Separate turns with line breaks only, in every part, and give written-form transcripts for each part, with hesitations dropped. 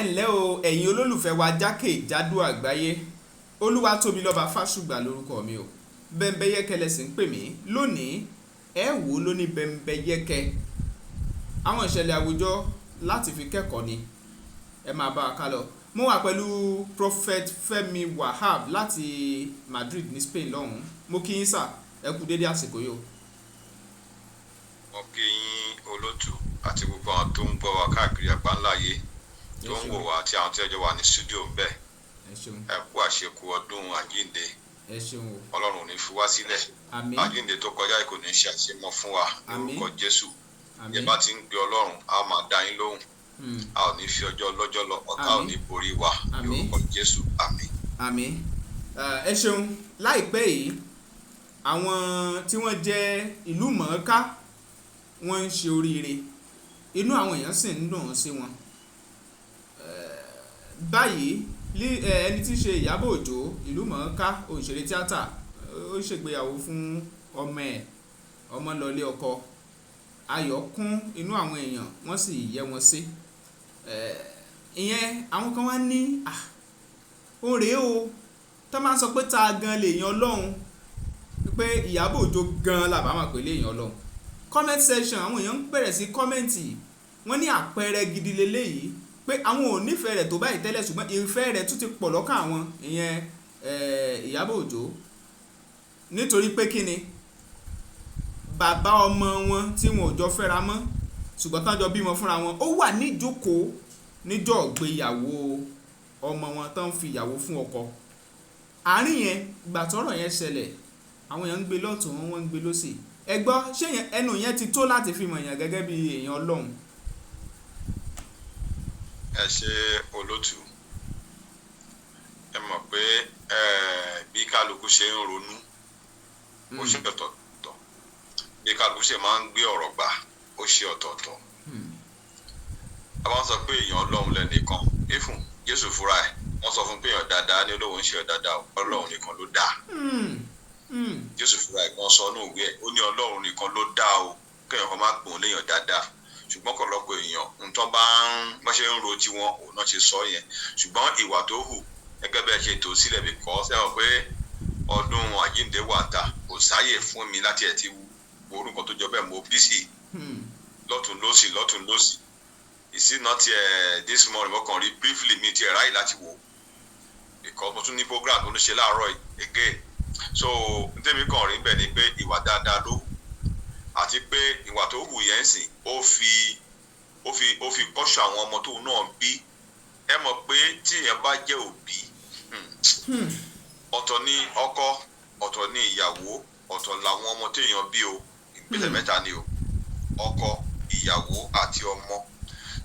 Ǹlẹ́ o ẹ̀yin olólùfẹ́ wa jákèjádò àgbáyé, Olúwatóbilọ́ba Fásùgbà lórúkọ mi o. Bẹ́mbẹ́yẹ́kẹ́ lẹ̀sìn ń pè mí lónìí. Ẹ wò ló ní bẹ́mbẹ́yẹ́kẹ́, àwọn ìṣẹ̀lẹ̀ àwùjọ láti fi kẹ́kọ̀ọ́ ni. Ẹ máa bá wa ká lọ. Mo wà pẹ̀lú Prophet Femi Wahab láti Madrid ní Spain lọ́hùn-ún. Mo kí yín sà, ẹ kú dédé àsìkò yìí o.
Mo kí yín olótù àti gbogbo àwọn tó ń gbọ́ wa káàkiri àgbáńláyé tó ń wò wá àti àwọn tí ẹjọ́ wà ní stúdíò ń bẹ̀. Ẹ kú àṣekù ọdún àjíǹde. Ọlọ́run ò ní fi wá sílẹ̀. Àjíǹde tó kọjá kò ní ṣe àṣemọ́ fún wa lórúkọ Jésù. Ẹ bá ti ń gbé Ọlọ́run, a máa dá yín lóhùn. A ò ní fi ọjọ́ lọ́jọ́ lọ, ọ̀tá ò ní borí wa lórúkọ Jésù. Àmín.
Àmín. Ẹ ṣeun. Láìpẹ́ yìí, àwọn tí wọ́n jẹ́ ìlú mọ̀ọ́ká wọ́n ń ṣe oríire, inú àwọn èèyàn sì ń dùn sí wọn. Báyìí ẹni tí í ṣe Iyabo Òjó, ìlú mọ̀ọ́ká òṣèré tíátà, ó ṣègbéyàwó fún ọmọ lọlé ọkọ. Ayọ̀ kún inú àwọn èèyàn, wọ́n sì yẹ wọn sí. Ìyẹn àwọn kan wá ní ó rèé o, tó máa ń sọ pé ta gan lèèyàn Ọlọ́run, pé Iyabo Òjó gan làbá máa pè léèyàn Ọlọ́run. Comment section àwọn èèyàn ń bẹ̀rẹ̀ sí kọ́mẹ́ǹtì, wọ́n ní àpẹẹrẹ gidi leléyìí, pé àwọn ò nífẹ̀ẹ́ rẹ̀ tó báyìí tẹ́lẹ̀, ṣùgbọ́n ìfẹ́ rẹ̀ tún ti pọ̀ lọ́kàn àwọn, ìyẹn Iyabo Òjó, nítorí pé kíni bàbá ọmọ wọn tí wọn ò jọ fẹ́ra mọ́ ṣùgbọ́n tán jọ bímọ fúnra wọn, ó wà níjókòó níjọ́ ìgbéyàwó ọmọ wọn tán fi ìyàwó fún ọkọ. Àárín yẹn ìgbà tọ́rọ̀ yẹn ṣẹlẹ̀, àwọn èèyàn ń gbé lọ́tùn, wọ́n ń gbé lósì. Ẹ gbọ́, ṣé ẹnu yẹn ti tó láti fi mọ̀ èèyàn gẹ́gẹ́ bí èèyàn Ọlọ́run?
Ẹ ṣe olótù, ẹ mọ̀ pé bí kálukú ṣe ń ronú ó ṣe ọ̀tọ̀ọ̀tọ̀, bí kálukú ṣe máa ń gbé ọ̀rọ̀ gbà ó ṣe ọ̀tọ̀ọ̀tọ̀. A bá ń sọ pé èèyàn Ọlọ́run lẹ́nìkan, ifun Jésù fúnra ẹ̀ wọ́n sọ fún pé èèyàn dáadáa ní olóhùn ṣe dáadáa, Ọlọ́run nìkan ló dáa. Jésù fúnra ẹ̀ kan sọ ní òwe ẹ̀, ó ní Ọlọ́run nìkan ló dáa o, kéèyàn kan má gbòun léèyàn dáadáa. Ṣùgbọ́n ọ̀pọ̀lọpọ̀ èèyàn nǹkan bá ṣe ń ro tiwọn òun náà ṣe sọ yẹn, ṣùgbọ́n ìwà tó hù gẹ́gẹ́ bẹ́ẹ̀ ṣe tò sílẹ̀ bí kọ́ sẹ́wọ̀n pé ọdún àjíǹde wà ta, kò sáyè fún mi láti ẹ̀ ti wo orúkọ tó jọ bẹ́ẹ̀, mo bí sí lọ́tún lọ́sì. Ìsí náà tiẹ̀ this morning mo kàn rí briefly mi tiẹ̀ ráyè láti wò, because mo tún ní program tó ń ṣe láàárọ̀ again. So ntẹ́mi kàn rí bẹ́ẹ̀ ni pé ìwà dáadáa ló hù, àti pé ìwà tó hù yẹn sìn ó fi kọ́ṣọ́ àwọn ọmọ tóun náà bí. Ẹ mọ̀ pé tí èèyàn bá jẹ́ òbí, ọ̀tọ̀ ni ọkọ, ọ̀tọ̀ ni ìyàwó, ọ̀tọ̀ làwọn ọmọ téèyàn bí o. Ìgbésẹ̀ mẹ́ta ni o, ọkọ, ìyàwó àti ọmọ.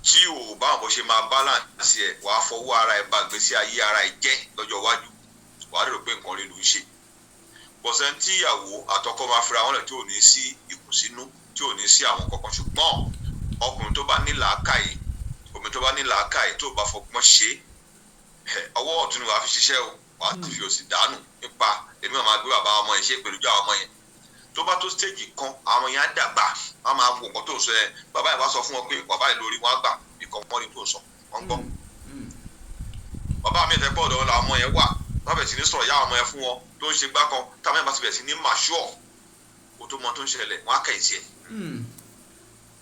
Tí o bá wọn bó ṣe máa balance ẹ̀, wàá fọwọ́ ara ẹ̀ bá gbèsè ayé ara ẹ̀ jẹ́ lọ́jọ́ iwájú, wàá rò pé nǹkan rí ló ń ṣe. Bọ̀sẹ̀ tí ìyàwó àtọkọ máa fira wọn lẹ̀ tí ò ní sí ìkùnsínú, tí ò ní sí àwọn kankan, ṣùgbọ́n ọkùnrin tó bá ní làákàyè, obìnrin tó bá ní làákàyè tó bá fọgbọ́n ṣe, ọwọ́ ọ̀tún ni wàá fi ṣiṣẹ́ o, wàá ti fi òsì dànù nípa èmi máa gbé bàbá ọmọ yẹn ṣe pẹ̀lú ìjà ọmọ yẹn. Tó bá tó stage kan, àwọn yẹn á dàgbà, wọ́n máa wo nǹkan tó sọ yẹn, bàbá yẹn bá sọ fún wọn pé bàbá yẹn lórí wọn á gbà nǹkan mọ́ ni tó sọ, wọ́n gbọ́. Bàbá mi tẹ́ pọ̀ lọ́wọ́ làwọn ọmọ yẹn wà, wọ́n bẹ̀rẹ̀ sí ní sọ̀rọ̀ yá ọmọ yẹn fún wọn tó ń ṣe gbá kan, táwọn yẹn bá ti bẹ̀rẹ̀ sí ní mature, kó tó mọ tó ń ṣẹlẹ̀, wọ́n á kẹ̀ sí ẹ̀.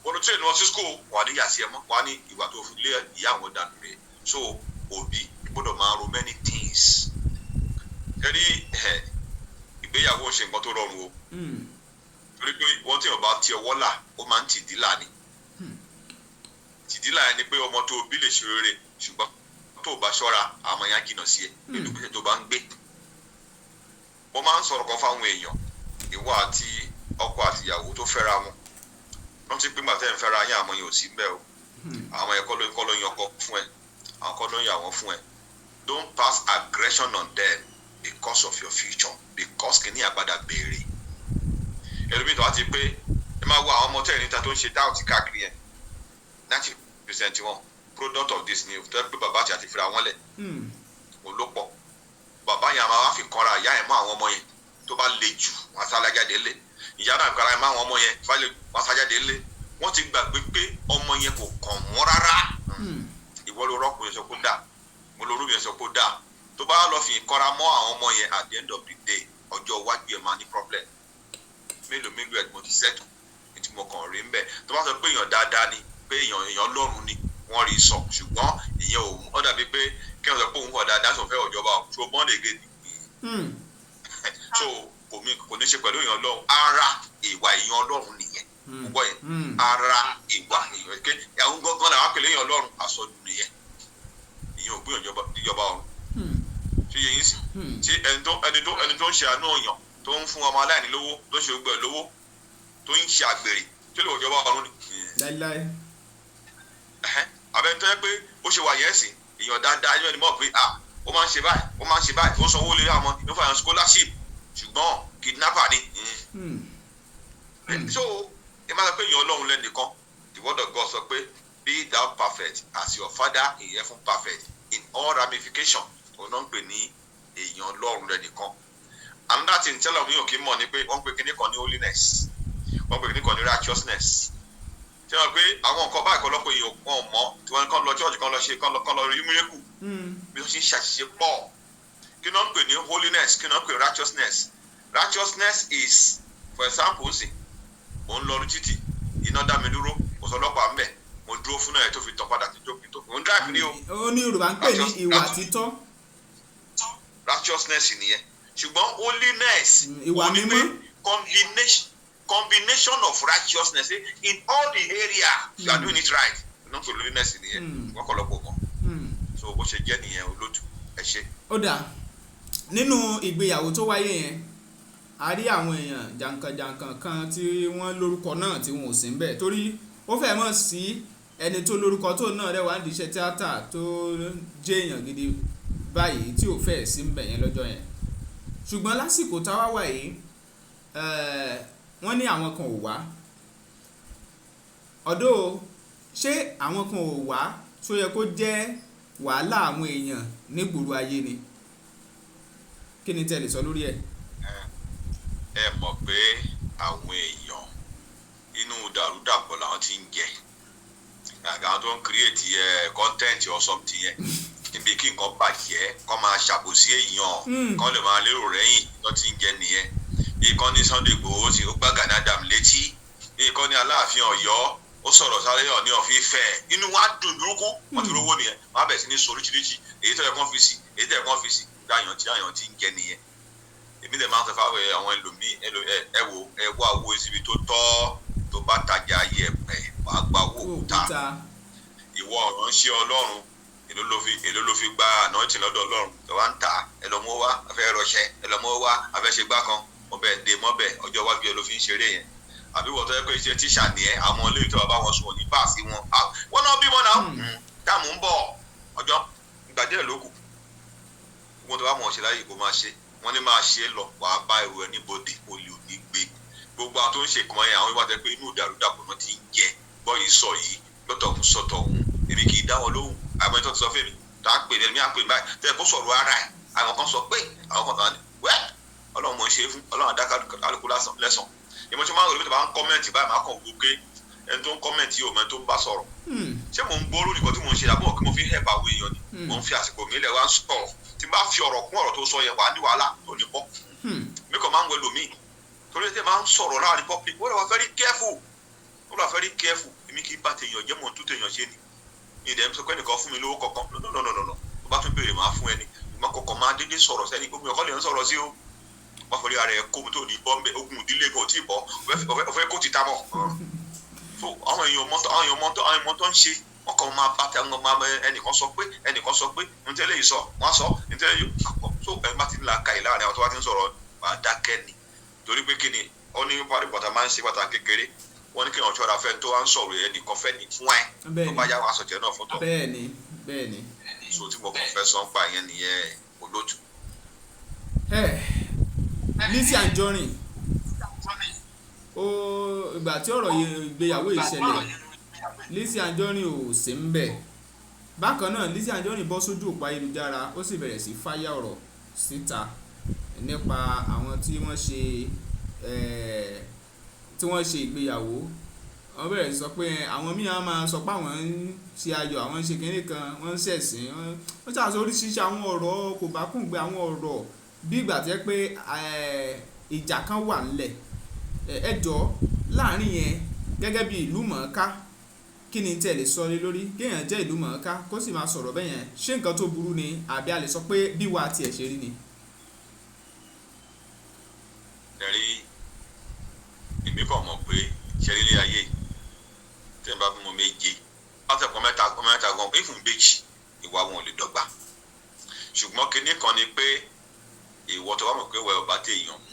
Wọ́n tún ènìyàn sí school, wọ́n á ní yà sí ẹ mọ́, wọ́n á ní ìwà tó fi lé ìyá àwọn dànù rẹ̀. So òbí gbọ́dọ̀ máa ro many things. Ẹni ìgbéyàwó ṣe nǹkan tó rọrùn o, torí pé wọ́n tí wọ́n bá ti ọwọ́ là ó máa ń tìdílà ni. Tìdílà yẹn ni pé ọmọ tó bí lè ṣe rere, ṣùgbọ́n tó o bá ṣọ́ra àmọ́ yẹn á jìnnà sí ẹ nínú ìgbésẹ̀ tó bá ń gbé. Mo máa ń sọ̀rọ̀ kan fáwọn èèyàn, ìwọ àti ọkọ àti ìyàwó tó fẹ́ra wọn, wọ́n ti pín gbàtẹ́ ń fẹ́ra yín, àwọn yẹn ò sí mbẹ́ o. Àwọn yẹn kọ́ ló yan ọkọ fún ẹ, àwọn kọ́ ló yan àwọn fún ẹ. Don't pass aggression on them because of your future, because kìíní àgbàdà béèrè. Ẹlòmíì tó wá ti pé ẹ máa wo àwọn ọmọ tẹ́lẹ̀ níta tó ń ṣe dáùtì káàkiri yẹn, 90% wọn product of this ni tó yẹ pé bàbá àti fìrà wọn lẹ̀ olópọ̀. Bàbá yẹn máa wá fi kanra ìyá yẹn mọ́ àwọn ọmọ yẹn, tó bá le jù wọ́n á sá lájáde lé. Ìyá náà kanra mọ́ àwọn ọmọ yẹn, wọ́n á sá jáde lé. Wọ́n ti gbàgbé pé ọmọ yẹn kò kàn wọ́n rárá. ìwọ ló rọ́kùnrin sọ pé dà mo lórí yẹn sọ pé dà tó bá lọ fi ìkọra mọ́ àwọn ọmọ yẹn at the end of the day ọjọ́ iwájú ẹ̀ máa ní problem mélòó ẹ̀ mo ti settle tí mo kàn rí ń bẹ̀ tó bá sọ pé èèyàn dáadáa ni pé èèyàn lọ́rùn ni wọ́n rí sọ ṣùgbọ́n ìyẹn ò dàbí pé kí wọ́n sọ pé òun wọ̀ dáadáa sọ fẹ́ ọ̀jọba tó bọ́n lè gé so kò ní ṣe pẹ̀lú èèyàn lọ́rùn ara ìwà èèyàn lọ́rùn nìyẹn gbogbo yẹn ara ìwà èèyàn ké àwọn gángan làwọn pèlè èèyàn lọ́rùn àsọdùn nìyẹn ìyẹn ò gbé ìjọba ọ̀run ṣé yẹn yín sí ṣé ẹni tó ń ṣe àánú èèyàn tó ń fún ọmọ aláìní lówó tó ń ṣe gbẹ lówó tó ń ṣe àgbèrè tí lè wọ ìjọba ọ̀run ni.
láíláí.
àbẹ̀ni tó yẹ pé ó ṣe wà yẹn sí èèyàn dáadáa yẹn ni mọ̀ pé ó máa ń ṣe báyìí ó sanwó lé àwọn ìlú fàyàn scholarship ṣùgbọ́n kidnapper ni. so ẹ máa sọ pé èèyàn ọlọ́run lẹ́nìkan the word of God sọ pé be thou perfect as your father in heaven perfect in all ramifications òun náà ń pè ní èèyàn ọlọ́run lẹ́nìkan. another thing tẹ́lẹ̀ mi ò kí mọ̀ ni pé wọ́n ń pè kíní kan ní holiness wọ́n pè kíní kan ní righteousness tí wọ́n pé àwọn nǹkan báyìí kọ́lọ́pọ̀ èèyàn kan mọ́ tí wọ́n kàn lọ church kan lọ ṣe kan lọ rí miracle bí wọ́n ṣe ń ṣàṣìṣe pọ̀ kí náà ń pè ní holiness kí náà ń pè righteousness is for example sí mo ń lọ ní títì iná dá mi dúró mo sọ ọlọ́pàá ń bẹ̀ mo dúró fún náà tó fi tàn padà tó mo ń drive ní o.
ó ní Yorùbá ń pè ní ìwà títọ́.
righteousness nìyẹn ṣùgbọ́n holiness
ìwà mímọ́
combination of righteousness in all the area you are doing it right no to holiness nìyẹn wọ́n kọ́ lọ́pọ̀ mọ́ so bó ṣe jẹ́ nìyẹn olóòtú ẹ ṣe.
ó dà nínú ìgbéyàwó tó wáyé yẹn a rí àwọn èèyàn jàǹkànjàǹkàn kan tí wọ́n lórúkọ náà tí wọn ò sí ń bẹ̀ torí ó fẹ́ mọ̀ sí ẹni tó lórúkọ tó náà rẹwà ń diṣẹ́ tíátà tó jẹ́ èèyàn gidi báyìí tí ò fẹ́ sí ń bẹ̀ yẹn lọ́jọ́ yẹn ṣùgbọ́n lásìkò táwa wà yìí wọ́n ní àwọn kan ò wá ọ̀dọ̀ ṣé àwọn kan ò wá tó yẹ kó jẹ́ wàhálà àwọn èèyàn nígboro ayé ni kí ni tẹ́ lè sọ lórí ẹ̀.
ẹ mọ̀ pé àwọn èèyàn inú dàrúdàpọ̀ làwọn ti ń jẹ àwọn tó ń create content or something yẹn níbi kí nǹkan bàjẹ́ kọ́ máa ṣàbòsí èèyàn kọ́ lè máa lérò rẹ́yìn tó ti ń jẹ nìyẹn ìkan ní Sunday Igboho tí ó gbá Gani Adams létí ìkan ní Alaafin Ọ̀yọ́ ó sọ̀rọ̀ sáré ọ̀ ní ọ̀fífẹ́ inú wa dùn burúkú wọ́n ti rówó nìyẹn wọ́n á bẹ̀ sí ní soríṣiríṣi èyí tó yẹ kán fi sí èyí tó yẹ kán fi sí dáyàn tí ń jẹ nìyẹn èmi dẹ̀ máa ń sọ fáwọn àwọn ẹlòmíì ẹ wá owó síbi tó tọ́ tó bá tajà ayé ẹ̀pẹ̀ wàá gba owó òkúta ìwọ ìránṣẹ́ Ọlọ́run èló ló fi gba anointing lọ́dọ̀ Ọlọ́run tó wá ń tà ẹ lọ mọ́ wá afẹ́ rọṣẹ́ ẹ lọ mọ́ wá afẹ́ ṣe gbá kan ọbẹ̀ dé mọ́bẹ̀ ọjọ́ iwájú ẹ ló fi ń ṣeré yẹn àbí wọ́n tọ́ ẹ pé iṣẹ́ tíṣà ní ẹ àwọn ilé ìtọ́ bàbá wọn sùn ní báàsì wọn wọn náà bímọ náà táàmù ń bọ̀ ọjọ́ ìgbà díẹ̀ ló kù wọn tó bá mọ̀ ṣe láyé kó máa ṣe wọ́n ní máa ṣe lọ wàá bá ẹrù ẹ níbodè olè ò ní gbé gbogbo àwọn tó ń ṣe kàn yẹn àwọn ìwà tẹ pé inú ìdàrúdàpọ̀ náà ti ń jẹ gbọ́ yìí sọ yìí lọ́tọ̀ ọ̀hún sọ̀tọ̀ ọ̀hún èmi kì í dá wọn lóhùn àmọ́ ìtọ́ ti sọ fẹ́mi tá a pè ní ẹni àpè báyìí tẹ́ ẹ kó sọ̀rọ̀ ara ẹ̀ àwọn kan sọ pé àwọn kan wẹ́ Ọlọ́run mọ̀ ṣe fún Ọlọ́run adá kálukú lẹ́sàn ìmọ̀ tí wọ́n máa ń rò lóbi tó bá ń kọ́mẹ̀ntì báyìí máa kàn wò pé ẹni tó ń kọ́mẹ̀ntì yóò mẹ́ni tó ń bá sọ̀rọ̀ ṣé mò ń gbọ́ lórí nǹkan tí mò ń ṣe àbọ̀ kí mo fi ń hẹ̀bà àwọn èèyàn ni mò ń fi àsìkò mi lẹ̀ wá ń sọ̀rọ̀ tí bá fi ọ̀rọ̀ kún ọ̀rọ̀ tó sọ yẹn wà á ní wàhálà tó ní bọ́ mi kàn máa ń wẹ̀lò míì torí ẹ̀ máa ń sọ̀rọ̀ láàrin public wọ́n wà very careful èmi kì í bá tèèyàn jẹ́ mọ̀ tó tèèyàn ṣe ni ìdẹ̀ mi sọ pé ẹnìkan fún mi lówó kankan no tó bá tún béèrè máa fún ẹni ìmọ̀ kọ̀ọ̀kan máa dédé sọ̀rọ̀ sẹ́ni gbogbo ọkọ lè ń sọ̀rọ̀ sí o wọ́n fọlẹ́ ara ẹ̀ kó mi tó ní bọ́m̀bẹ̀ ogun ìdílé kan ò tí ì bọ́ ọ̀fẹ́ kó ti ta mọ́ so àwọn èèyàn mọ́ tó ń ṣe wọ́n kàn máa bá tẹ̀wọ́n máa ẹnìkan sọ pé ntẹ́lẹ̀ yìí sọ wọ́n sọ ntẹ́lẹ̀ yìí àpọ̀ so ẹ̀ bá ti ń la ka ìlà rẹ̀ àwọn tó bá ti ń sọ̀rọ̀ wà á dákẹ́ ni torí pé kí ni ó ní parí bọ̀tà máa ń ṣe bàtà kékeré wọ́n ní kí wọ́n ṣọ́ra fẹ́ tó wá ń sọ̀rọ̀ ẹnìkan fẹ́ ní fún ẹ̀ tó bá yá wọn aṣọ̀jẹ́ náà fún tọ́
bẹ́ẹ̀ni
so tí mo kàn fẹ́ sọ ń pa yẹn nìyẹn olóòtú.
Lizzy Anjorin ìgbà tí ọ̀rọ̀ ìgbéyàwó ìṣẹ̀lẹ̀ Lizzy Anjorin ò sí ń bẹ̀ bákan náà Lizzy Anjorin bọ́ sójú òpó ayélujára ó sì bẹ̀rẹ̀ sí fáyà ọ̀rọ̀ síta nípa àwọn tí wọ́n ṣe ìgbéyàwó wọ́n bẹ̀rẹ̀ sí sọ pé àwọn míì á máa sọ pé àwọn ń ṣe ayọ̀ àwọn ń ṣe kinní kan wọ́n ń ṣẹ̀sìn wọ́n ṣàṣọ oríṣiríṣi àwọn ọ̀rọ̀ kò bá kùn gbé àwọn ọ̀rọ̀ bí ìgbà tí ẹ pé ìjà kan wà ńlẹ̀ ẹ jọ láàrin yẹn gẹ́gẹ́ bí ìlú mọ̀ọ́ká kí ni tí ẹ lè sọ lé lórí kéèyàn jẹ́ ìlú mọ̀ọ́ká kó sì máa sọ̀rọ̀ bẹ́ẹ̀ yẹn ṣé nǹkan tó burú ni àbí a lè sọ pé bí wàá tiẹ̀ ṣe rí ni.
ẹ̀rí èmi kàn mọ̀ pé ṣẹlẹ̀ ayé tí n bá fún wọn méje látẹ̀kọ́ mẹ́ta gan ìfún méjì ìwà wọn ò lè dọ́gba ṣùgbọ́n kinní kan ni pé ìwọ tó bá mọ̀ pé wẹ́ ọba tèèyàn mú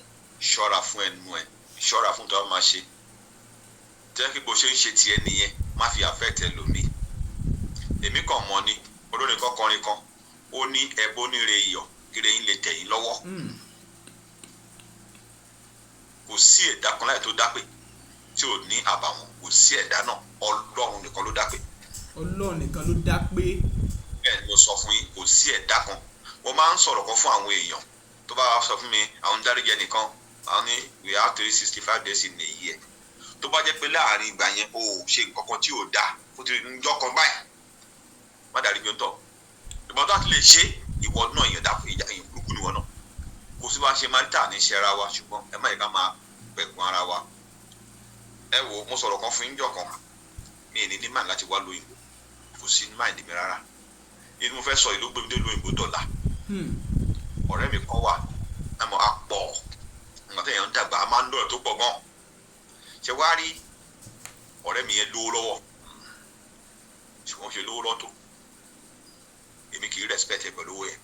ṣọ́ra fún ẹnu ẹ̀ ṣọ́ra fún tó bá máa ṣe tẹ́ kí bó ṣe ń ṣe tiẹ̀ nìyẹn má fi àfẹ́ tẹ lómi èmi kàn mọ̀ ni olórin kọkọrin kan ó ní ẹbó níre iyọ̀ kíre yín lè tẹ̀yìn lọ́wọ́ kò sí ẹ̀dá kan láì tó dápè tí ò ní àbàwọ́n kò sí ẹ̀dá náà ọlọ́run nìkan ló dápè.
ọlọ́run nìkan ló dápè.
bẹ́ẹ̀ ni mo sọ fún yín kò sí ẹ̀dá kan mo máa ń sọ̀rọ̀ kan fún àwọn èèyàn tó bá sọ fún mi àwọn dáríjẹ nìkan àwọn ní we have 365 days in a year tó bá jẹ́ pé láàrin ìgbà yẹn o ò ṣe nǹkan kan tí ò dáa kó ti njọ́ kan báyìí má dárí gbé ń tọ̀ ìbọn tó àti lè ṣe ìwọ náà èèyàn burúkú níwọ náà kò sí bá ṣe máa ń tà ní iṣẹ́ ara wa ṣùgbọ́n ẹ má yẹ ká máa pẹ̀kun ara wa ẹ wo mo sọ̀rọ̀ kan fún yín jọ kan mi ì ní máa láti wá lóyìnbó kò sí ní máa ìdìmí rárá inú mo fẹ́ sọ ìlú gbé mi dé lóyìnbó dọ̀là ọ̀rẹ́ mi kan wà àmọ́ a pọ̀ nǹkan tẹ̀yàn ń dàgbà a máa ń lọ́rọ̀ tó pọ̀ gan ṣe wá rí ọ̀rẹ́ mi yẹn lówó lọ́wọ́ ṣùgbọ́n ṣe lówó lọ́tọ̀ èmi kì í respect ẹ pẹ̀lú owó yẹn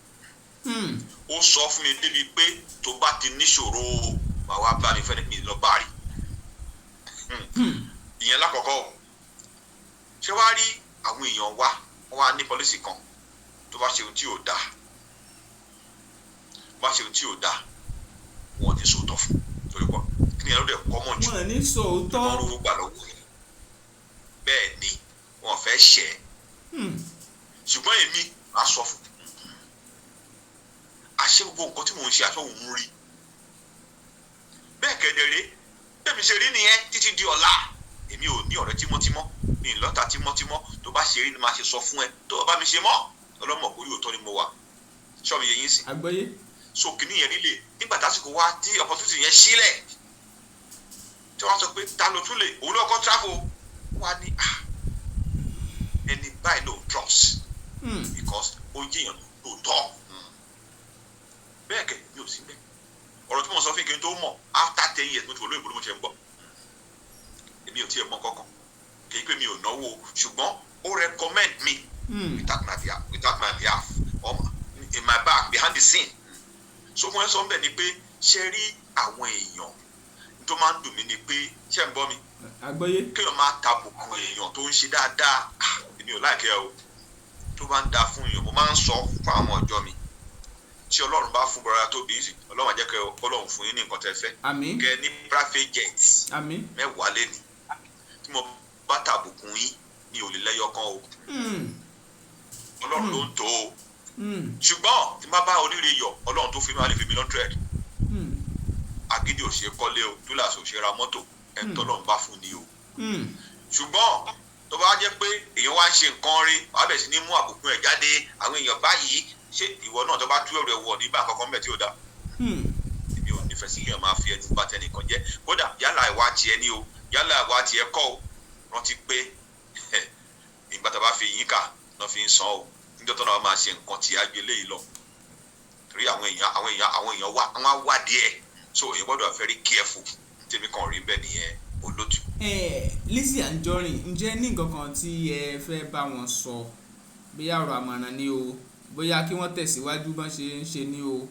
ó sọ fún mi débi pé tó bá ti níṣòro màá wá bá mi fẹ́ mi lọ bá rí ìyẹn lákọ̀ọ́kọ́ ṣé wá rí àwọn èèyàn wa wọ́n wá ní pọ́lísì kan tó bá ṣe ohun tí ò dáa wọ́n ní sòótọ́ fún torí pọ̀ kí ni ẹ̀rọ dẹ̀ kọ́ mọ̀ jù
wọ́n ní sòótọ́
wọ́n rówó gbà lọ́wọ́ yẹn bẹ́ẹ̀ ni wọ́n fẹ́ ṣẹ́ ṣùgbọ́n èmi á sọ fún àṣẹ gbogbo nǹkan tí mò ń ṣe aṣọ òun rí bẹ́ẹ̀ kẹ́dẹ̀rẹ́ bẹ́ẹ̀ mi ṣe rí nìyẹn títí di ọ̀la èmi ò ní ọ̀rẹ́ tímọ́tímọ́ mi ì lọ́tà tímọ́tímọ́ tó bá ṣe rí ni máa ṣe sọ fún ẹ tó bá mi ṣe mọ́ ọlọ́mọ kò yóò tọ́ ni mo wà ṣọ́ọ̀bù yẹn yín sí.
àgbọ́yé.
so kìíní yẹn líle nígbà tásìkò wá tí opportunity yẹn sílẹ̀ tí wọ́n sọ pé ta ló tún lè òun ló kọ́ travel wá ní ẹni báyìí ló trust because ó jìyàn lóòótọ́ bẹ́ẹ̀ kẹ́ mi ò sí bẹ́ẹ̀ ọ̀rọ̀ tí mo sọ fún kí n tó mọ̀ after 10 years mo ti wò lóyìnbó ló mo ṣe ń gbọ́ èmi ò tiẹ̀ mọ̀ kankan kì í pé mi ò náwó ṣùgbọ́n ó recommend me without my behalf in my back behind the scene so mo ń sọ bẹ́ẹ̀ ni pé ṣe rí àwọn èèyàn tó máa ń dùn mí ni pé ṣé ń gbọ́ mi
àgbọ́yé
kéèyàn máa tàbùkù èèyàn tó ń ṣe dáadáa èmi ò láìkẹ́ o tó bá ń da fún èèyàn mo máa ń sọ fún àwọn ọjọ́ mi tí ọlọ́run bá fún bọ́ra tó bíi ọlọ́run àjẹ́ kẹ́ ọlọ́run fún yín ní nǹkan tẹ́ fẹ́ kẹ́ ní private jet mẹ́wàá lẹ́ni tí mo bá tàbùkù yín mi ò lè lẹ́yọ kan o ọlọ́run ló ń tó o ṣùgbọ́n tí má bá oníire yọ ọlọ́run tó fi mi wá lè fi mi lọ́ndrẹ́d agídí ò ṣe kọ́lé o dúlàsì ò ṣe ra mọ́tò ẹni tọ́lọ́run bá fún ni o ṣùgbọ́n tó bá jẹ́ pé èèyàn wá ń ṣe nǹkan rí wàá bẹ̀ sí ní mú àbùkù ẹ̀ jáde àwọn èèyàn báyìí ṣé ìwọ náà tó bá tú ẹrù ẹ wọ nígbà kankan bẹ́ẹ̀ tí ó dá èmi ò nífẹ̀ẹ́ sí kéèyàn máa fi ẹni bá tẹnìkan jẹ́ kódà yálà ìwà tiẹ̀ ní o yálà ìwà tiẹ̀ kọ́ o rántí pé ìgbà tó bá fi yín kà náà fi ń san o níjọ́ tó náà máa ṣe nǹkan tí á gbé léyìí lọ torí àwọn èèyàn wá wádìí ẹ̀ so èèyàn gbọ́dọ̀ very careful tèmi kan rí bẹ́ẹ̀ nìyẹn olótù.
Lizzy Anjorin ǹjẹ́ ní nǹkan kan tí ẹ fẹ́ bá wọn sọ bóyá ọ̀rọ̀ àmọ̀ràn ni o bóyá kí wọ́n tẹ̀síwájú bọ́n ṣe ń ṣe ní o.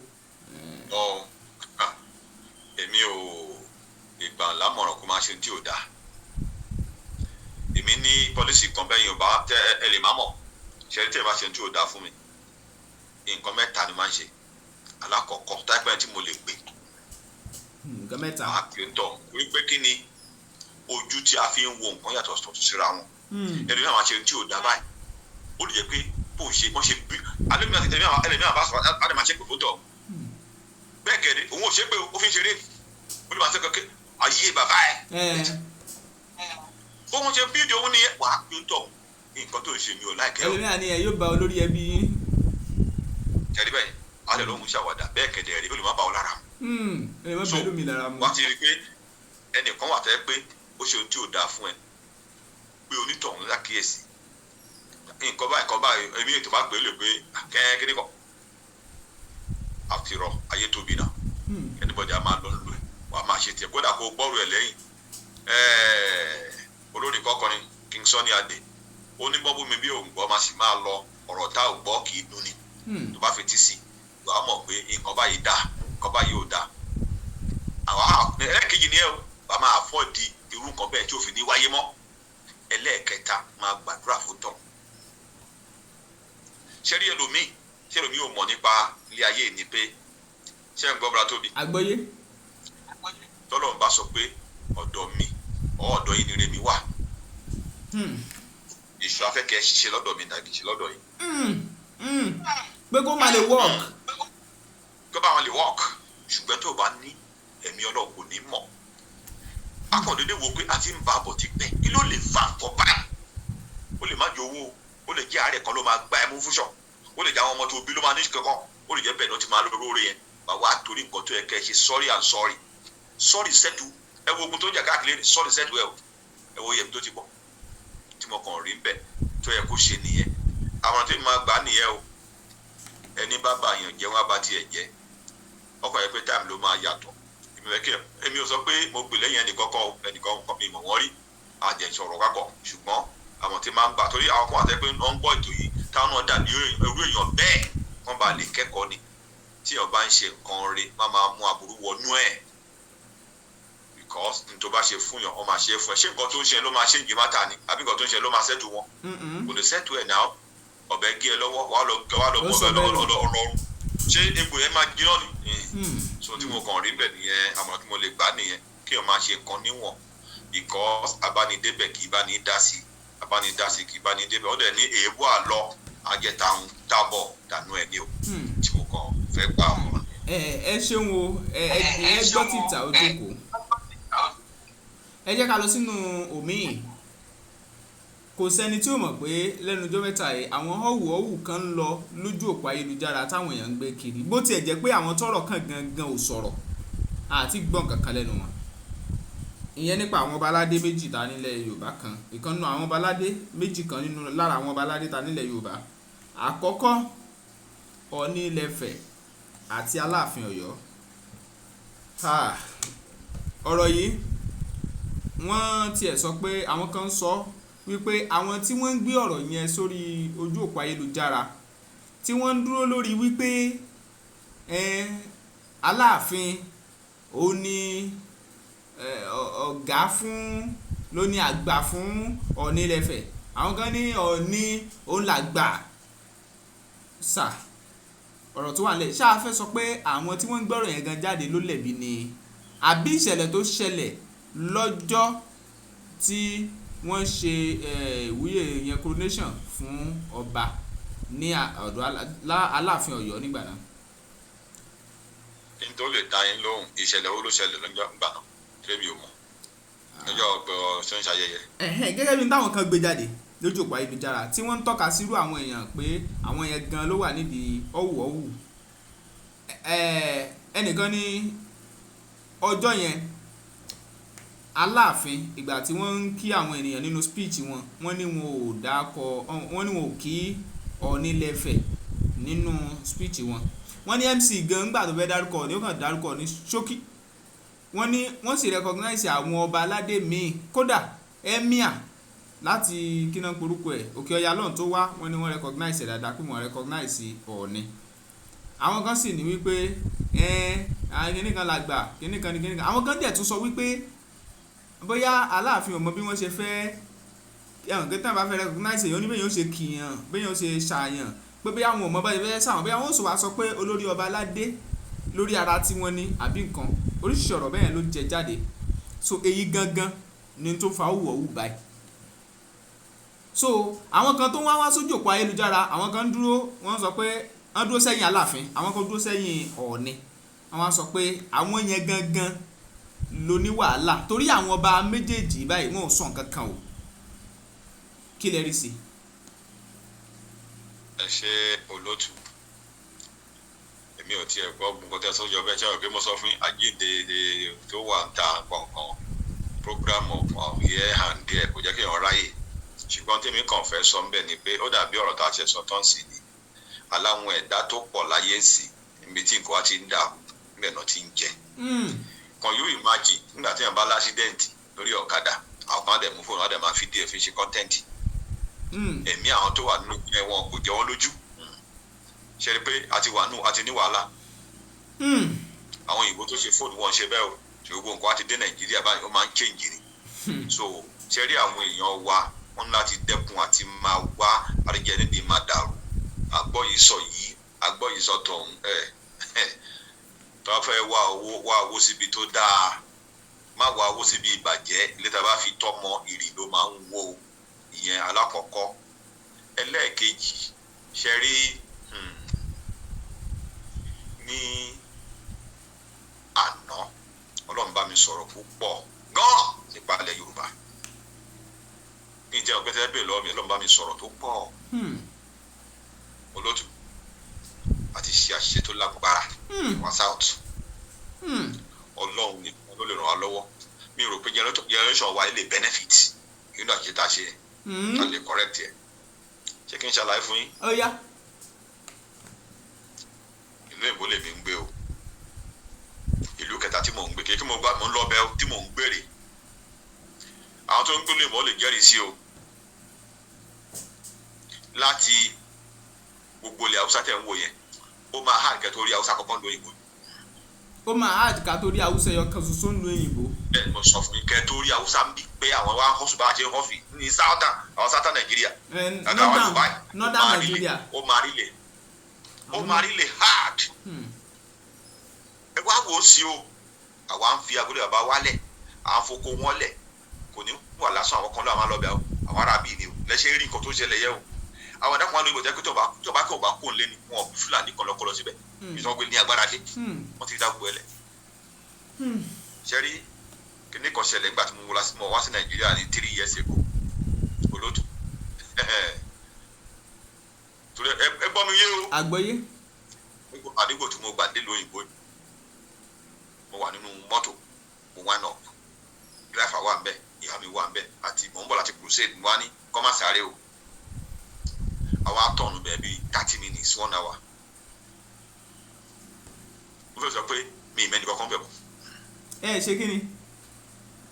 èmi ò ìgbà lámọ̀ràn kó máa ṣe tí ò dáa èmi ní pọ́lísì kan bẹ́yìn ọba ẹ lè má mọ̀ ṣẹ́rí tẹ̀ bá ṣe tí ò dáa fún mi nǹkan mẹ́ta ni máa ń ṣe alákọ̀ọ́kọ́ táìpẹ́ tí mo lè gbé
nǹkan mẹ́ta
àpéntọ̀ wípé kí ni ojú tí a fi ń wo nǹkan yàtọ̀ tó síra wọn ẹni náà máa ṣe tí ò dáa báyìí ó lè jẹ́ pé bó ṣe wọ́n ṣe bí ẹlẹ́mìíràn bá sọ adé máa ṣe pé fótó bẹ́ẹ̀ kẹ́ni òun ò ṣe pé ó fi ń ṣeré ó lè máa ṣe kọ́kẹ́ ayé bàbá ẹ̀ ó bóun ṣe fídíò òun nìyẹn wàá pín tọ̀ nǹkan tó ń ṣe mi ò láìkẹ́ o.
ẹlòmíràn ni ẹ yóò bá olórí ẹbí.
jẹ́rí bẹ́ẹ̀ alẹ́ ló ń ṣàwádà bẹ́ẹ̀ kẹ̀dẹ̀ rí ó lè má bá ọ lára mu.
ẹ má bẹ́ẹ̀ lómi lára mu.
wàá ti rí i pé ẹnìkan wà tẹ́ pé ó ṣe ohun tí ò dáa fún ẹ pé onítọ̀hún lákìyèsí nǹkan báyìí èmi ètò bá gbé lè pé kẹ́kẹ́ kọ́ àfihàn ayé tóbi náà ẹnibọ̀dì a máa lọ lù ẹ̀ wàá máa ṣe tiẹ̀ kódà kó gbọ́rù ẹ̀ lẹ́yìn olórí kọ́kọ́rin King Sunny Adé ó ní bọ́bú mi bí òǹgbọ́ máa sì máa lọ ọ̀rọ̀ tá ò gbọ́ kì í dún ni tó bá fetí sí wàá mọ̀ pé nǹkan báyìí dá nǹkan báyìí ò dá àwọn ẹlẹ́ẹ̀kejì ni ẹ o wàá máa fọ́ di irú nǹkan bẹ́ẹ̀ tí ò fi ní wáyé mọ́ ẹlẹ́ẹ̀kẹta máa gbàdúrà fún tọ̀ ṣẹ́rí ẹlòmíì ò mọ̀ nípa ilé ayé ni pé ṣé ń gbọ́ bọ́ra tóbi.
àgbọ́yé.
tọ́lọ̀ ń bá sọ pé ọ̀dọ̀ mi ọ̀dọ̀ yìí ni rèmi wà. ìṣù afẹ́kẹ́ ṣiṣẹ́ lọ́dọ̀ mi tàbí ṣe lọ́dọ̀ yìí.
pé kó máa lè work.
kó bá wọn lè work ṣùgbọ́n tó o bá ní ẹ̀mí Ọlọ́run kò ní mọ̀. akọ̀dédé wo pé a ti ń bá a bọ̀ ti pẹ́ kí ló lè fa nǹkan báyìí. ó lè má jẹ owó ó lè jẹ́ àárẹ̀ kan ló máa gbá ẹmú fúnṣọ̀ ó lè jẹ́ àwọn ọmọ tó bí ló máa ní kankan ó lè jẹ́ bẹ́ẹ̀ ló ti máa lórí yẹn wá torí nǹkan tó yẹ kẹ́ ẹ ṣe sorry and sorry settle ẹ wo ogun tó ń jà káàkiri sorry settle ẹ wo yẹn tó ti bọ̀ tí mo kàn rí ń bẹ̀ tó yẹ kó ṣe nìyẹn àwọn tó máa gbà nìyẹn o ẹni bá bá yàn jẹun abá tiẹ̀ jẹ ọkọ̀ yẹn pé táìmù ló máa yàtọ̀ èmi ò sọ pé mo gbè lẹ́yìn ẹnìkan mi mọ̀ wọ́n rí àjẹsọ̀rọ̀ kákọ̀ ṣùgbọ́n àwọn tí máa ń gbà torí àwọn kan àtẹ́ pé wọ́n ń gbọ́ ètò yìí táwọn náà dàbí irú èèyàn bẹ́ẹ̀ wọ́n bá lè kẹ́kọ̀ọ́ ni tí o bá ń ṣe nǹkan rẹ má máa mú aburú wọnú ẹ̀ because n tó bá ṣe fún yàn ọ máa ṣe fún ẹ ṣé nǹkan tó ń ṣe ló máa ṣe ìgbìmọ̀ ta ni àbí nǹkan tó ń ṣe ló máa ṣẹ́tù wọn kò lè ṣẹ́tù ẹ̀ náà ọ̀bẹ gé ẹ lọ́wọ́ wàá lọ bọ́ ọ̀bẹ ọ̀rọ̀ ṣé egbò yẹn máa jiná ni so tí mo kàn rí bẹ̀ nìyẹn àmọ́ tí mo lè gbà nìyẹn kí o máa ṣe nǹkan níwọ̀n because abánidébẹ̀ kì í bá ní dá sí kì í bá ní débẹ̀ ọ̀dẹ̀ ní èébú àlọ́ ajẹ́tàun tábọ̀ dànù ẹ̀ ní o tí mo kàn fẹ́ gbà wọ́n.
ẹ ṣeun o ẹ gbọ́ títà ó jókòó ẹ jẹ́ ká lọ sínú òmíì kò sẹ́ni tí ó mọ̀ pé lẹ́nu ọjọ́ mẹ́ta yìí àwọn họ́wùhọ́wù kan ń lọ lójú òpó ayélujára táwọn èèyàn ń gbé kiri bó tiẹ̀ jẹ́ pé àwọn tọ́rọ̀ kan gangan ò sọ̀rọ̀ àti gbọ́n kankan lẹ́nu wọn ìyẹn nípa àwọn ọba aládé méjì ta nílẹ̀ Yorùbá kan ìkànnù àwọn ọba aládé méjì kan nínú lára àwọn ọba aládé ta nílẹ̀ Yorùbá àkọ́kọ́ Ọọ̀ni Ilé Ifẹ̀ àti Aláàfin Ọ̀yọ́ ọ̀rọ̀ yìí wọ́n tiẹ̀ sọ pé àwọn kan sọ wípé àwọn tí wọ́n ń gbé ọ̀rọ̀ yẹn sórí ojú òpó ayélujára tí wọ́n ń dúró lórí wípé Aláàfin ó ní ọ̀gá fún ló ní àgbà fún Ọọ̀ni Ilé Ifẹ̀ àwọn kan ní Ọọ̀ni òun làgbà sà ọ̀rọ̀ tó wà nílẹ̀ ṣáà fẹ́ sọ pé àwọn tí wọ́n ń gbọ́rọ̀ yẹn gan jáde ló lẹ̀bi ni àbí ìṣẹ̀lẹ̀ tó ṣẹlẹ̀ lọ́jọ́ tí wọ́n ṣe ìwúyè yẹn coronation fún ọba ní ọ̀dọ̀ Aláàfin Ọ̀yọ́ nígbà náà.
kí n tó lè dá yín lóhùn ìṣẹ̀lẹ̀ wo ló ṣẹlẹ̀ lọ́jọ́ ìgbà náà tẹ́mi ò mọ̀ lọ́jọ́ ọ̀gbẹ́ ṣẹ́ńṣẹ́ ayẹyẹ.
gẹ́gẹ́ bí táwọn kan gbé jáde lójú òpó ayélujára tí wọ́n ń tọ́ka sírú àwọn èèyàn pé àwọn yẹn gan ló wà nídìí ọ̀wùọ̀wù ẹnìkan ní ọjọ́ yẹn Aláàfin ìgbà tí wọ́n ń kí àwọn ènìyàn nínú speech wọ́n ní wọn ò kí Ọọ̀ni Ilé Ifẹ̀ nínú speech wọ́n ní MC gan gbà tó fẹ́ dárúkọ ní ó kàn dárúkọ ní ṣókí wọ́n sì recognize àwọn ọba aládé míì kódà emir láti kíná porúkọ ẹ̀ Òkè Ọya lọ́n tó wá wọ́n ní wọ́n recognize ẹ̀ dáadáa pé wọ́n recognize Ọọ̀ni àwọn kan sì ní wípé kíníkan làgbà kíníkan ní kíníkan àwọn kan dẹ̀ tún sọ wípé bóyá Aláàfin ò mọ bí wọ́n ṣe fẹ́ ẹ̀hún kí tán bá fẹ́ recognize èèyàn ní bẹ́ẹ̀ yóò ṣe kìyàn bẹ́ẹ̀ yóò ṣe ṣàyàn pé bóyá àwọn ò mọ báyìí fẹ́ sàwọn bóyá wọ́n sọ wá sọ pé olórí ọba aládé lórí ara tí wọ́n ní àbí nǹkan oríṣiríṣi ọ̀rọ̀ bẹ́ẹ̀ ló jẹ jáde so èyí gangan ni tó fa òwúọ̀wù báyìí so àwọn kan tó wá sójú òpó ayélujára àwọn kan dúró wọ́n sọ pé wọ́n dúró sẹ́yìn Aláàfin àwọn kan dúró sẹ́yìn Ọọ̀ni wọ́n sọ pé àwọn yẹn gangan ló ní wàhálà torí àwọn ọba méjèèjì báyìí wọn ò sọ nǹkan kan o kí lẹ rí sí.
ẹ ṣe olótù èmi ò tiẹ̀ gbọ́ gbogbo tẹ́ sọ́jọ́ bẹ́ẹ̀ ṣe ọ̀gbẹ́ mo sọ fún àjíǹde tó wà ń ta kọ̀ọ̀kan program of here and there kò jẹ́ kí èèyàn ráyè ṣùgbọ́n tèmi kàn fẹ́ sọ ń bẹ̀ ni pé ó dàbí ọ̀rọ̀ tá a ṣe sọ tán sí ni aláwọn ẹ̀dá tó pọ̀ láyé sí ibi tí nǹkan wá ti ń dà níbẹ̀ náà ti ń jẹ. Can you imagine nígbà tí èèyàn bá lásídẹ̀ǹtì lórí ọ̀kadà àwọn kan á dẹ̀ mú fóònù á dẹ̀ máa fídíò fi ṣe kọ́ńtẹ́ǹtì ẹ̀mí àwọn tó wà nínú ẹ̀wọ̀n kò jẹ́ wọ́n lójú ṣe rí pé àti ní wàhálà àwọn òyìnbó tó ṣe fóònù wọn ṣe bẹ́ẹ̀ o ṣe gbogbo nǹkan àti dé Nàìjíríà báyìí ó máa ń change ni so ṣe rí àwọn èèyàn wa wọn láti dẹ́kun àti máa wá àríjẹ níbi máa dàrú àgbọ̀ yìí sọ tọ̀hún tó bá fẹ́ wá owó síbi tó dáa má wá owó síbi ìbàjẹ́ ilé tá a bá fi tọ́mọ ìrì ló máa ń wó ìyẹn alákọ̀ọ́kọ́ ẹlẹ́ẹ̀kejì ṣe rí ní àná Ọlọ́run bá mi sọ̀rọ̀ púpọ̀ gan-an nípa ilẹ̀ Yorùbá ní ìjẹun pẹ́tẹ́ bẹ́ẹ̀ lọ́wọ́ mi Ọlọ́run bá mi sọ̀rọ̀ tó pọ̀ olótù àti ṣe àṣìṣe tó lágbára wá south Ọlọ́run nìkan ló lè ràn wá lọ́wọ́ mi rò pé generation wa lè benefit nínú àṣìṣe tá a ṣe a lè correct ẹ̀ ṣé kí n ṣàlàyé fún yín.
ó yá.
ìlú èbó lèmi ń gbé o ìlú kẹta tí mò ń gbé kí mo ń lọ bẹ tí mò ń gbèrè àwọn tó ń gbé lèmọ́ lè jẹ́rìí sí o láti gbogbo ilẹ̀ haúsá tẹ̀ ń wò yẹn ó máa hard kẹ́ tó rí haúsá kọ̀ọ̀kan lóyún ìbò.
ó máa hard ká tó rí haúsá ẹyọ kan ṣoṣo ń lo òyìnbó.
bẹ́ẹ̀ mo sọ fún mi kẹ́ tó rí haúsá ń bí pé àwọn wa hàn ṣùgbọ́n àti hàn fi ní southern àwọn southern Nàìjíríà.
northern Nàìjíríà.
ó máa rí lè hard. ẹ wá wò ó sí o àwa ń fi agolo bàbá wálẹ̀ à ń foko wọn lẹ̀ kò ní wà lásán àwọn kan lọ́wọ́ àwọn lọ́bẹ̀ àwọn arábì ni o lẹ́sẹ̀ rí nǹkan tó ṣẹlẹ̀ yẹ o àwọn ẹ̀dá kan lóyún ìbòjẹ́ pé tó bá kó lé ní wọn Fúlàní kan lọ́kọ́ lọ síbẹ̀ ìtàn gbé ní agbára dé wọ́n ti dá gbogbo ẹ̀ lẹ̀. ṣe rí kíní kan ṣẹlẹ̀ nígbà tí mo wá sí Nàìjíríà ní 3 years ago olótù ẹ gbọ́ mi yé o.
àgbọ́yé.
àdúgbò tí mo gbà dé lóyìnbó mo wà nínú mọ́tò mo wá náà dírẹ́fà wà ń bẹ̀ ìyá mi wà ń bẹ̀ àti mò ń bọ̀ láti crusade mo wá ní kọ́má sáré o àwọn atọ́nu bẹ̀ bíi 30 minutes 1 hour mo fẹ́ sọ pé mi ì mẹ́ni kankan bẹ̀ mọ́.
ẹ ṣe kí ni.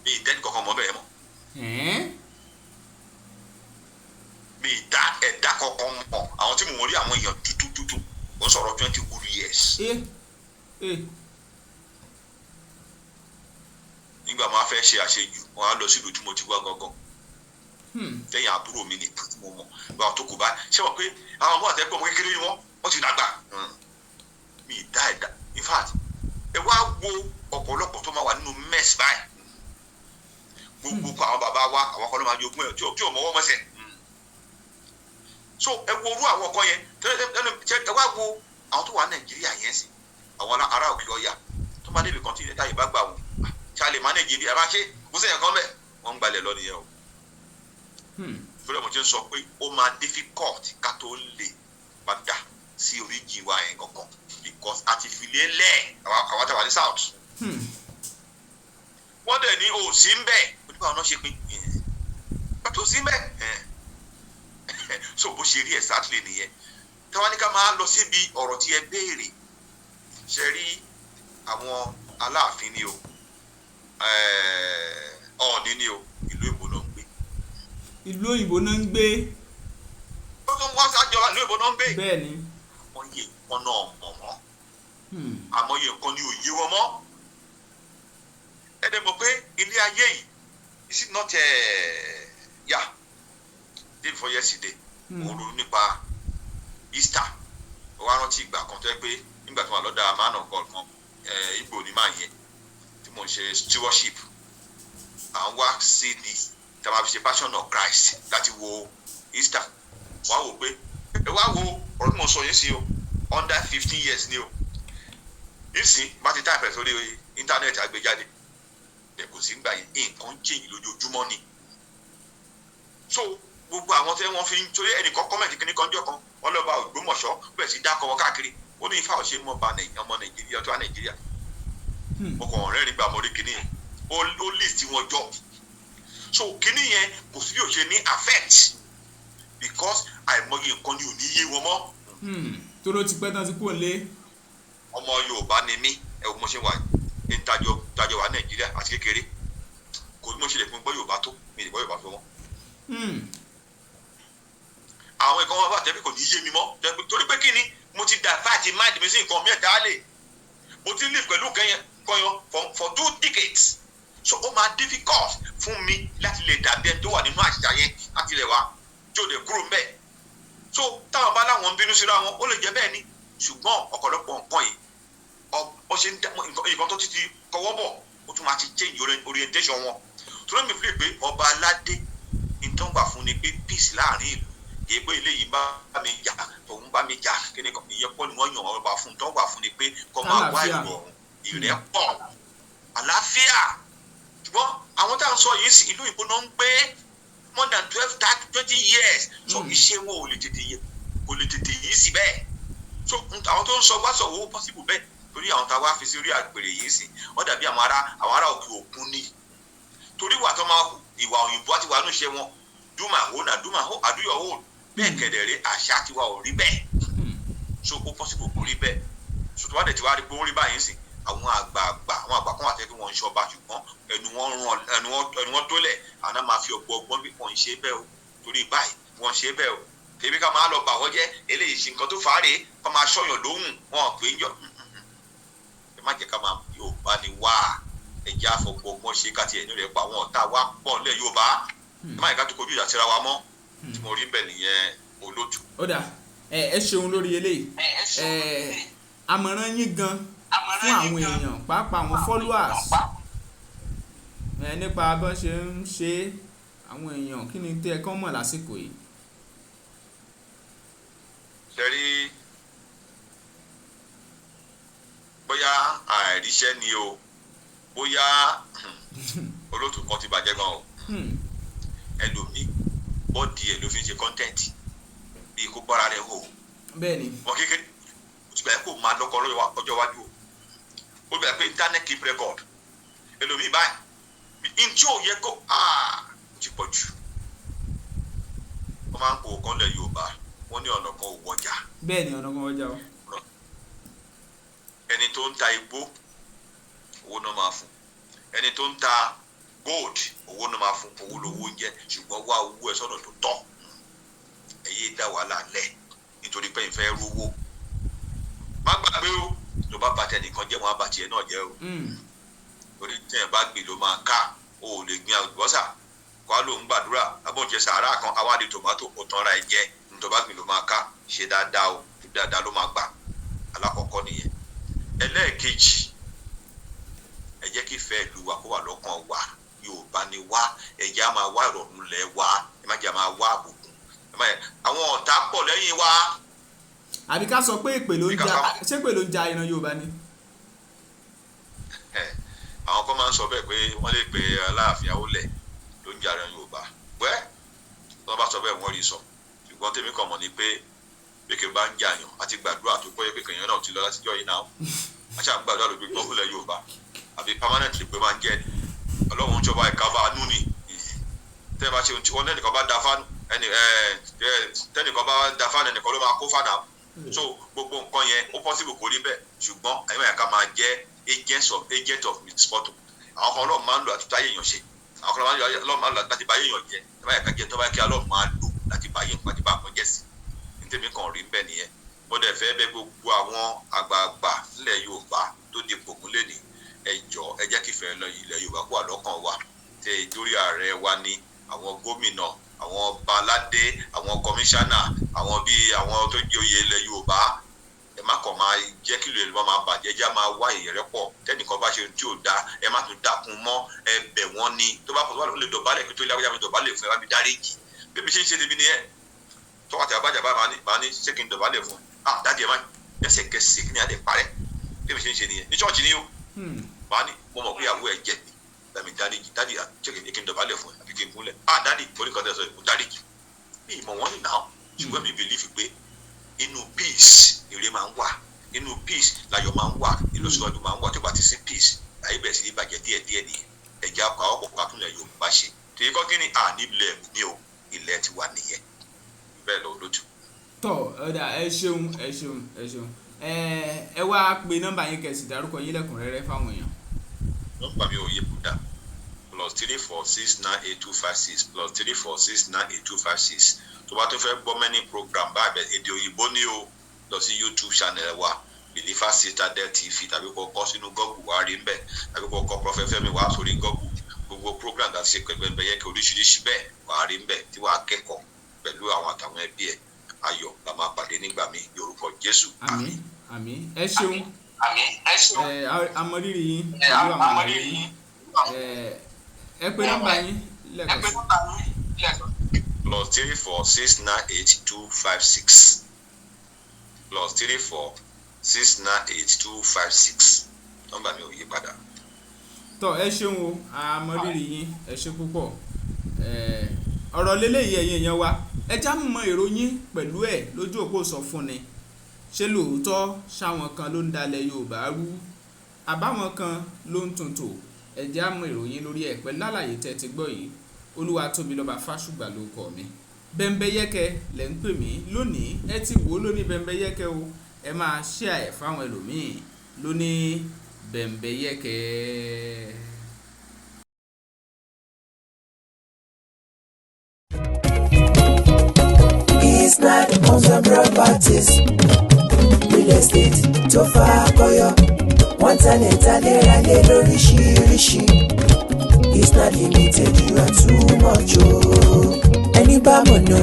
mi ì dẹ́ni kankan mọ́ bẹ̀ mọ́. mi ì dá ẹ̀dá kankan mọ́ àwọn tí mo rí àwọn èèyàn dúdú mo sọ̀rọ̀ 20 good years. nígbà máa fẹ́ ṣe àṣejù wọn á lọ sílùú tí mo ti wá gangan lẹ́yìn àbúrò mi nìkan tí mo mọ̀ gba tó kù bá ṣé wọ́n pé àwọn ọmọ àtẹ́pọ̀ ọmọ kékeré ni wọ́n ti dàgbà mi ì dá ẹ̀dá in fact ẹ wá wo ọ̀pọ̀lọpọ̀ tó máa wà nínú mess báyìí gbogbo àwọn bàbá wa àwọn kan ló máa jogún ẹ̀ tí ò mọ́wọ́ mọ́sẹ̀ so ẹ wo orú àwọn kan yẹn ẹ wá wo àwọn tó wà Nàìjíríà yẹn sí àwọn ará òkè ọ̀yà tó máa débi kan tí ìdẹ́ta yìí bá gbà wọn ṣáàlì manage bí ẹ bá ṣe kó sẹ́yìn kan bẹ́ẹ̀ wọ́n ń gbalẹ̀ lọ nìyẹn o. fúlẹ̀ mo ti ń sọ pé ó máa difficult ká tó lè padà sí oríjì wa yẹn kankan because àti fìlẹ̀ lẹ̀ àwọn àtàwọn ní south. wọ́n dẹ̀ ní òsì ń bẹ̀ onígbà wọn náà ṣe pé pàtó sí ń bẹ̀ so bó ṣe rí exactly nìyẹn táwọn ní ká máa lọ síbi ọ̀rọ̀ tí ẹ béèrè ṣe rí àwọn Aláàfin ni o Ọọ̀ni ni o ìlú Èbó náà ń gbé.
ìlú òyìnbó náà ń gbé.
ó tún wá sájọ ìlú Èbó náà ń gbé.
bẹ́ẹ̀ni.
àmọye nǹkan náà mọ̀ wọ́n àmọye nǹkan ni òye wọn mọ́. ẹ dẹ̀ mọ̀ pé ilé ayé yìí is it not day before yesterday mo ronú nípa Easter ó wá rántí ìgbà kan tó yẹ pé nígbà tí wọn lọ́dọ̀ man of God kan Igbo ni máa yẹn mo ń ṣe stewardship à ń wá sí di tí a máa fi ṣe passion of Christ láti wo Easter wá wò pé ẹ wá wo ọ̀rọ̀ tí mo sọ yẹn sí o under 15 years ni o nísìn bá ti táìpẹ̀ sórí íńtánẹ́ẹ̀tì àgbéjáde bẹ́ẹ̀ kò sí ń gbà yẹn nǹkan change lójoojúmọ́ ni so gbogbo àwọn tí wọ́n fi ń torí ẹnìkan kọ́mẹ̀ntì kìíní kan jọ kan wọ́n lọ́ọ́ bá Ògbómọ̀ṣọ́ bẹ̀rẹ̀ sí dákọ̀ wọ́n káàkiri ó ní Ifá ò ṣe mọ́ ba ọmọ Nàìjíríà tó wà Nàìjíríà ọkọ̀ ọ̀rẹ́ nígbà mọ́rí kìíní yẹn ó list wọn jọ so kìíní yẹn kò sí bí ó ṣe ní affect because àìmọye nǹkan ni ò ní yé wọn mọ́.
tó ló ti pẹ́ tán ti kúrò lé.
ọmọ Yorùbá ni mí ẹ wo mo ṣe wà ní tajọ wà Nàìjíríà àti kékeré kò ní mo ṣe lè fún gbọ́ Yorùbá tó mi lè gbọ́ Yorùbá tó wọn. àwọn nǹkan wọn bá tẹ́ pé kò ní yé mi mọ́ torí pé kí ni mo ti divert mind mi sí nǹkan mi ẹ̀dá lè mo ti live pẹ̀lú kọyọ for 2 decades so ó máa difficult fún mi láti lè dàbí ẹni tó wà nínú àṣà yẹn láti lè wá tí ò lè kúrò ń bẹ̀ so táwọn bá láwọn ń bínú síra wọn ó lè jẹ́ bẹ́ẹ̀ ni ṣùgbọ́n ọ̀pọ̀lọpọ̀ nǹkan yìí ó ṣe ń dá nǹkan tó ti kọwọ́ bọ̀ ó tún máa ti change orientation wọn tó lómi fi lè pé ọba aládé ìtàn wà fún ni pé peace láàrin ìlú kì í pé eléyìí bá mi jà tòun bá mi jà kíni kan ìyẹn pọ̀ ni wọ́n yàn ọba fún tán wà fún ni pé kó máa wá ìrọ̀rùn ìrẹ́pọ̀ àlàáfíà ṣùgbọ́n àwọn táwọn sọ yìí sí ìlú ìbò náà ń gbé more than 20 years so iṣẹ́ wọn ò lè tètè yìí sí bẹ́ẹ̀ so àwọn tó ń sọ wá sọ owó possible bẹ́ẹ̀ torí àwọn táwa fi sí orí àgbèrè yìí sí wọ́n dàbí àwọn ará òkè òkun ni torí wà tó máa hù ìwà òyìnbó àti wà níṣẹ́ wọn do my own and do my own and do your own bẹ́ẹ̀ kẹ̀dẹ̀rẹ́ àṣà tiwa ò rí bẹ́ẹ̀ so ó possible kò rí bẹ́ẹ̀ so tó wá dẹ̀ ti wá rí pé ó rí báyìí sí àwọn àgbà kan àti ẹgbẹ́ wọn ń ṣọba ṣùgbọ́n ẹnu wọn tólẹ̀ àwọn máa fi ọgbọ́n bí wọ́n ń ṣe bẹ́ẹ̀ o torí báyìí wọ́n ń ṣe bẹ́ẹ̀ o tèmi ká máa lọ bà wọ́n jẹ́ eléyìí ṣe nǹkan tó fà á rèé kó máa ṣọyàn lóhùn wọn pé ń yọ ẹ má jẹ́ ká máa Yorùbá ni wá ẹ̀jẹ̀ àfọ̀gbọ̀gbọ́n ṣe ká tiẹ̀ nínú rẹ̀ pa àwọn ọ̀tá wa pọ̀ nílẹ̀ Yorùbá ẹ má yẹ ká tó kojú ìjà síra wa mọ́ tí mo rí bẹ́ẹ̀ nìyẹn olótù.
ó dà ẹ ṣeun lórí eléyìí àmọ̀ràn yín gan fún àwọn èèyàn pàápàá àwọn followers nípa bó ṣe ń ṣe àwọn èèyàn kí ni tẹ́ ẹ kàn mọ̀ lásìkò yìí.
ṣẹ́rí bóyá àìríṣẹ́ ni o bóyá olótù kan ti bàjẹ́ gan o ẹlòmíì bọ́ọ̀dì ẹ̀ ló fi ń ṣe kọ́ńtẹ́ǹtì bíi kó bára rẹ̀ hò
bẹ́ẹ̀ni
wọ́n kékeré òtún bẹ́ẹ̀ kó máa lọ́kọ̀ ọjọ́ iwájú o ó bẹ̀rẹ̀ pé internet keep record ẹlòmíì báyìí ntí ò yẹ kó ó ti pọ̀ jù wọ́n máa ń kó kan lẹ̀ Yorùbá wọ́n ní ọ̀nà kan ò wọjà.
bẹ́ẹ̀ni ọ̀nà kan wọjà o.
ẹni tó ń ta igbó owó náà máa fún ẹni tó ń ta gold owó náà máa fún owó lówó oúnjẹ ṣùgbọ́n wá owó ẹ̀ sọ́nà tó tọ́ ẹ̀yẹ́ dá wàhálà lẹ̀ nítorí pé ìfẹ́ rówó má gbàgbé o tó bá bàtẹ nìkan jẹ́ wọn á bàtẹ náà jẹ́ o torí tí ẹ̀ bá gbé ló máa ká o ò lè gbin àlùbọ́sà kó a lóun gbàdúrà abóúnjẹ sàárà kan awádìí tòmátò kò tán ra ẹ jẹ nítorí bá gbé ló máa ká ṣe dáadáa o dáadáa ló máa gbà alákọ̀ọ́kọ́ nìyẹn ẹlẹ́ẹ̀kejì ẹ jẹ́ kí ìfẹ́ ìlú wa kó wà lọ́kàn wa Yorùbá ni wá ẹ jẹ́ á máa wá ìrọ̀rùn lẹ̀ wá ẹ má jẹ́ á máa wá àbùkù àwọn ọ̀tá pọ̀ lẹ́yìn wa.
àbí ká sọ pé èpè ló ń jà ṣé pè ló ń jà ìran Yorùbá ni.
àwọn kan máa ń sọ bẹ́ẹ̀ pé wọ́n lè pe Aláàfin Awólẹ̀ ló ń jà ìran Yorùbá wẹ́ tí wọ́n bá sọ bẹ́ẹ̀ wọ́n rí sọ ṣùgbọ́n tèmi kàn mọ̀ ni pé bíkẹ́ bá ń jàyàn àti gbàdúrà tó pẹ́ pé kèèyàn náà ti lọ láti jọ yìí náà àti àgbàdúrà ló gbé gbọ́ fúnlẹ̀ Yorùbá àbí permanent lè pé máa ń jẹ́ ni Ọlọ́run ìjọba ìkábà nú ni tẹ́ bá ṣe ohun tí wọ́n lẹ́nìkan bá da fánù tẹ́nìkan bá da fánù ẹnìkan ló máa kó fánù àwọn so gbogbo nǹkan yẹn ó possible kò rí bẹ́ẹ̀ ṣùgbọ́n àyẹ̀wò ẹ̀ka máa jẹ́ agent of misfortune àwọn kan Ọlọ́run máa ń lò àtúntà yéèyàn ṣe àwọn kan Ọlọ́run máa ń lò láti bá yéèyàn jẹ tẹ́ bá yẹ ká jẹ tó bá yẹ kí Ọlọ́run máa lò láti bá yéèyàn pàdé bá àwọn jẹ́ sí tèmi kan rí bẹ́ẹ̀ nìyẹn mo dẹ̀ fẹ́ bẹ̀ gbogbo àwọn àgbààgbà nílẹ̀ Yorùbá tó di pògùn lẹ́ni ẹ jọ̀ọ́ ẹ jẹ́ kí ìfẹ́ lọ ilẹ̀ Yorùbá kó wà lọ́kàn wa tẹ ìdórí ààrẹ wa ní àwọn gómìnà àwọn ọba aládé àwọn kọmíṣánná àwọn bíi àwọn tó jẹ́ oyè ilẹ̀ Yorùbá ẹ má kàn máa jẹ́ kí ìlú máa bàjẹ́ já máa wá ìrẹ́pọ̀ tẹ́nìkan bá ṣe ohun tí ò dáa ẹ má tún dákun mọ́ ẹ bẹ̀ wọ́n ní tó bá pọ̀ tó bá lè dọ̀bálẹ̀ kí tó ilé àwọn yàrá dọ̀bálẹ̀ fún ẹ bá mi dáríjì bí mi ṣe ń ṣe níbi nìyẹn tó àti àbájá bá máa ní ṣé kí n dọ̀bálẹ̀ fún dáàdì ẹ̀ máa ẹsẹ̀kẹsẹ̀ kí ni adé parẹ́ bí mi ṣe ń ṣe nìyẹn ní ṣọ́ọ̀ṣì ni o máa ní mo mọ̀ pé ìyàwó ẹ̀ jẹ̀bi dáàdì ṣé kí n dọ̀bálẹ̀ fún ẹ àbí kí n kúnlẹ̀ dáàdì oníkan tẹ̀ sọ ìkú dáríjì mi ìmọ̀ wọ́n ní náà ṣùgbọ́n mi believe pé inú peace ire máa ń wà, inú peace láyọ̀ máa ń wà, ìlọsíwájú máa ń wà. Tó bá ti sí peace láyé bẹ̀rẹ̀ sí ní bàjẹ́ díẹ̀díẹ̀ nìyẹn. Ẹ̀jẹ̀ apá ọ̀pọ̀ pàtúnlẹ̀ Yorùbá ṣe tèyí kọ́ kí ni nílẹ̀ ní o ilẹ̀ ti wà nìyẹn bẹ́ẹ̀ lọ lójú.
tọ́ ọ̀dà ẹ ṣeun ẹ wá pe nọ́mbà yín kẹ̀sì dárúkọ yín lẹ́kùnrẹ́rẹ́ fáwọn èèyàn.
Nọ́mbà mi ò yé kúdà +3469825 +3469825. tó bá tún fẹ́ gbọ́ many program báyìí èdè òyìnbó ní o lọ sí YouTube channel wa Believer Citadel TV tàbí kó kọ sínú Google wá rí mbẹ tàbí kó kọ Proph Femi wá sórí Google. Gbogbo program láti ṣe pẹ̀lú Bembeyeke oríṣiríṣi bẹ́ẹ̀ wá rí mbẹ tí wàá kẹ́kọ̀ọ́ pẹ̀lú àwọn àtàwọn ẹbí ẹ̀. Ayọ̀ la máa pàdé nígbà míì lórúkọ Jésù.
Àmín àmín ẹ ṣeun amọrírì yín
pẹ̀lú àwọn ọmọ
yín ẹ pé nọ́mbà yín lẹ́ẹ̀kan
+3469825 +3469825. nọ́mbà mi ò yí padà.
tọ́ ẹ ṣeun o amọrírì yín ẹ ṣe púpọ̀ ọ̀rọ̀ lélẹ́yìí ẹ̀yin èèyàn wa ẹ já mọ èrò yín pẹ̀lú ẹ̀ lójú òpó sọ fún ni ṣé lóòótọ́ ṣáwọn kan ló ń dalẹ̀ Yorùbá rú àbáwọn kan ló ń tuntò ẹ já mọ èrò yín lórí ẹ̀ pẹ̀lú àlàyé tẹ́ ti gbọ́ yìí. Olúwatóbilọ́ba Fásùgbà ló kọ mi. Bembeyeke lẹ́ ń pè mí lónìí ẹ ti wò ó lóní Bembeyeke o ẹ máa share ẹ̀ fáwọn ẹlòmíì lóní Bembeyeke.
It's not homes and properties, real estate tó fà kọyọ, wọ́n talẹ̀ talẹ̀ ralẹ̀ lóríṣiríṣi. It's not limited, you are too much o. Ẹni bá mọ̀nà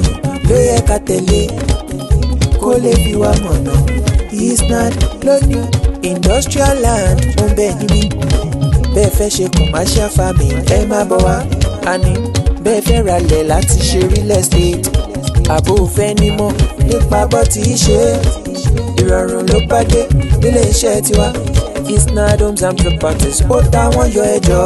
ló yẹ ká tẹ̀lé kó lè fi wá mọ̀nà. It's not lónìí industrial land ó ń bẹ níbí. Bẹ́ẹ̀ fẹ́ ṣe commercial farming ẹ má bọ̀ wá. Àní bẹ́ẹ̀ fẹ́ ralẹ̀ láti ṣe real estate. Àbò fẹ́ nímọ̀ nípa bọ́ tí í ṣe ìrọ̀rùn ló bá dé nílé iṣẹ́ tiwa. It's not homes and properties ó táwọn yọ ẹjọ́.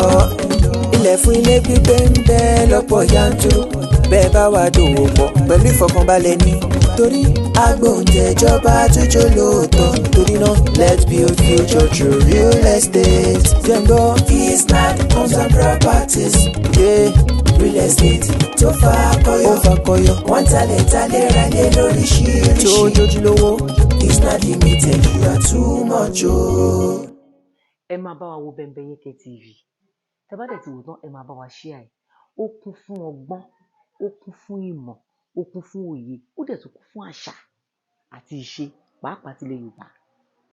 Ilẹ̀ fún ilé gbígbé ń bẹ lọ́pọ̀ yanturu. Bẹ́ẹ̀ bá wà dòwò pọ̀ pẹ̀lú ìfọkànbalẹ̀ ní. Torí agbóhùntẹ̀jọba àtúnjọ lóòótọ́. Torí náà let's build future through real estate. Jẹ́ngbọ́ It's not homes and properties. Yeah. Real estate tó fà kọyọ, wọ́n talẹ̀ ralẹ̀ lóríṣiríṣi. Tó jójúlówó It's not limited, you are too much o.
Ẹ máa bá wa wo Bembeyeke TV. Tẹ́ bá dẹ̀ ti wò tán ẹ máa bá wa share ẹ̀. Ó kún fún ọgbọ́n, ó kún fún ìmọ̀, ó kún fún òye, ó dẹ̀ tún kún fún àṣà àti ìṣe pàápàá tilẹ̀ Yorùbá.